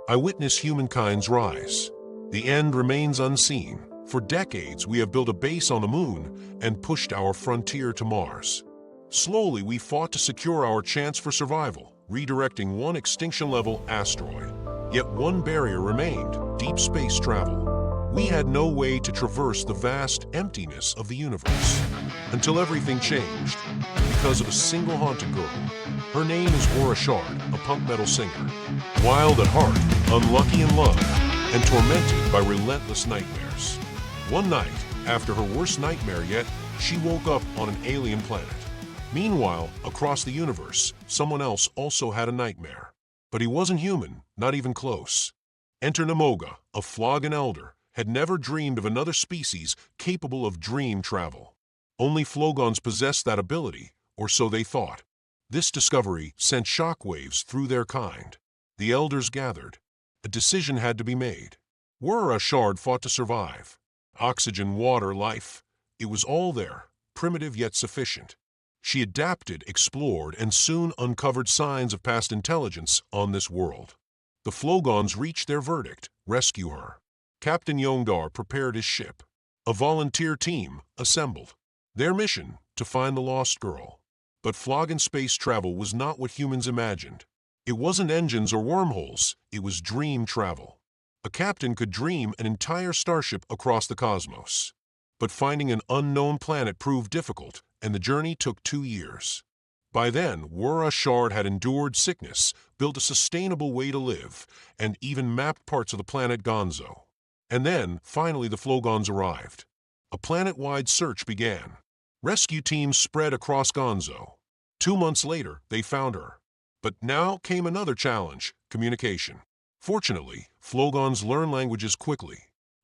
I witness humankind's rise. The end remains unseen. For decades, we have built a base on the moon and pushed our frontier to Mars. Slowly, we fought to secure our chance for survival, redirecting one extinction-level asteroid. Yet one barrier remained: deep space travel. We had no way to traverse the vast emptiness of the universe. Until everything changed, because of a single haunted girl. Her name is Wora Shard, a punk metal singer. Wild at heart, unlucky in love, and tormented by relentless nightmares. One night, after her worst nightmare yet, she woke up on an alien planet. Meanwhile, across the universe, someone else also had a nightmare. But he wasn't human, not even close. Enter Namoga, a Flogon elder, had never dreamed of another species capable of dream travel. Only Flogons possessed that ability, or so they thought. This discovery sent shockwaves through their kind. The elders gathered. A decision had to be made. Wora Shard fought to survive. Oxygen, water, life. It was all there, primitive yet sufficient. She adapted, explored, and soon uncovered signs of past intelligence on this world. The Flogons reached their verdict: rescue her. Captain Yondar prepared his ship. A volunteer team assembled. Their mission: to find the lost girl. But Flogon space travel was not what humans imagined. It wasn't engines or wormholes, it was dream travel. A captain could dream an entire starship across the cosmos. But finding an unknown planet proved difficult, and the journey took 2 years. By then, Wora Shard had endured sickness, built a sustainable way to live, and even mapped parts of the planet Gonzo. And then, finally, the Flogons arrived. A planet-wide search began. Rescue teams spread across Gonzo. 2 months later, they found her. But now came another challenge: communication. Fortunately, Flogons learn languages quickly.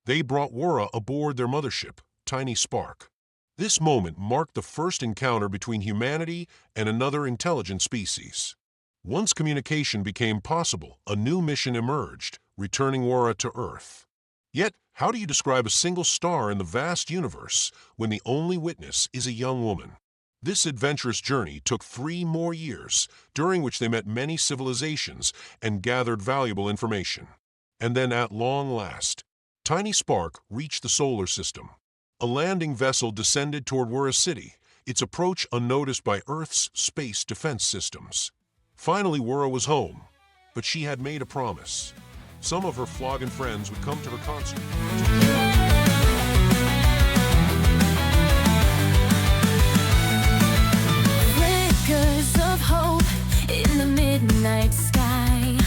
They brought Wora aboard their mothership, Tiny Spark. This moment marked the first encounter between humanity and another intelligent species. Once communication became possible, a new mission emerged, returning Wora to Earth. Yet, how do you describe a single star in the vast universe when the only witness is a young woman? This adventurous journey took 3 more years, during which they met many civilizations and gathered valuable information. And then, at long last, Tiny Spark reached the solar system. A landing vessel descended toward Wora City, its approach unnoticed by Earth's space defense systems. Finally, Wora was home, but she had made a promise. Some of her Flogon friends would come to her concert. Flickers of hope in the midnight sky.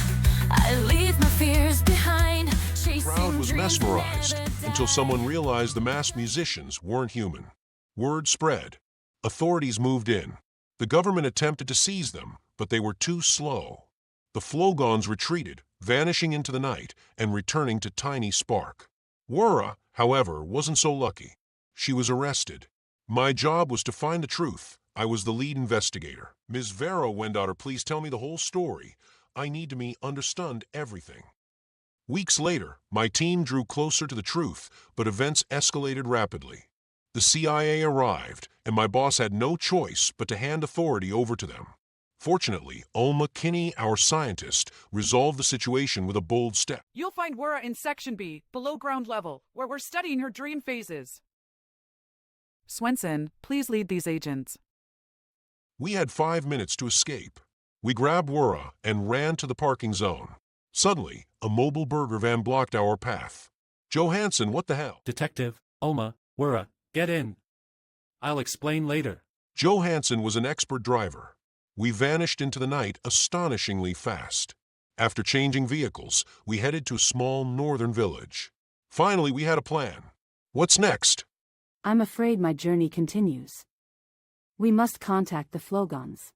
I leave my fears behind. The crowd was mesmerized until someone realized the masked musicians weren't human. Word spread. Authorities moved in. The government attempted to seize them, but they were too slow. The Flogons retreated, vanishing into the night and returning to Tiny Spark. Wora, however, wasn't so lucky. She was arrested. My job was to find the truth. I was the lead investigator. Ms. Vero Wendaughter, please tell me the whole story. I need to understand everything. Weeks later, my team drew closer to the truth, but events escalated rapidly. The CIA arrived, and my boss had no choice but to hand authority over to them. Fortunately, Ulma Kinney, our scientist, resolved the situation with a bold step. You'll find Wora in Section B, below ground level, where we're studying her dream phases. Swenson, please lead these agents. We had 5 minutes to escape. We grabbed Wora and ran to the parking zone. Suddenly, a mobile burger van blocked our path. Johansson, what the hell? Detective, Ulma, Wora, get in. I'll explain later. Johansson was an expert driver. We vanished into the night astonishingly fast. After changing vehicles, we headed to a small northern village. Finally, we had a plan. What's next? I'm afraid my journey continues. We must contact the Flogons.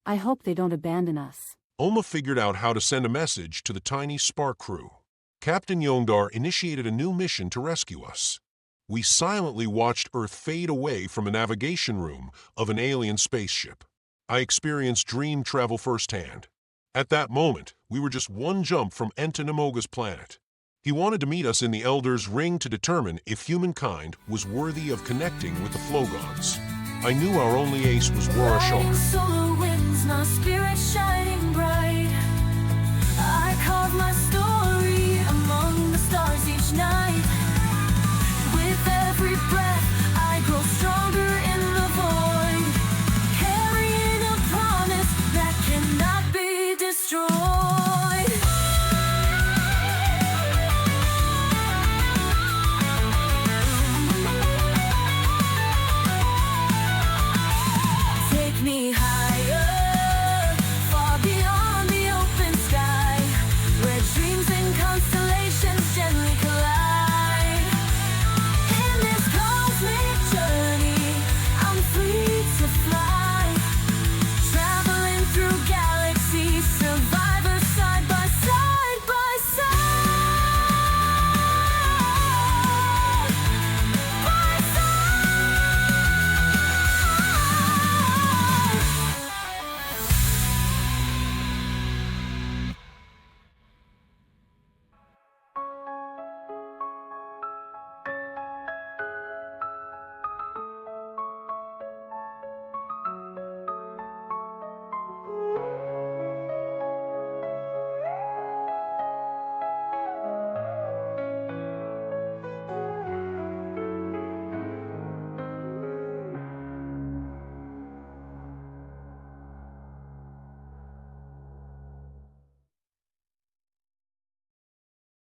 I hope they don't abandon us. Ulma figured out how to send a message to the Tiny Spark crew. Captain Yondar initiated a new mission to rescue us. We silently watched Earth fade away from a navigation room of an alien spaceship. I experienced dream travel firsthand. At that moment, we were just one jump from Enta Namoga's planet. He wanted to meet us in the Elder's Ring to determine if humankind was worthy of connecting with the Flogons. I knew our only ace was Wora Shard. Solar winds, my spirit shining bright. I carve my story among the stars each night.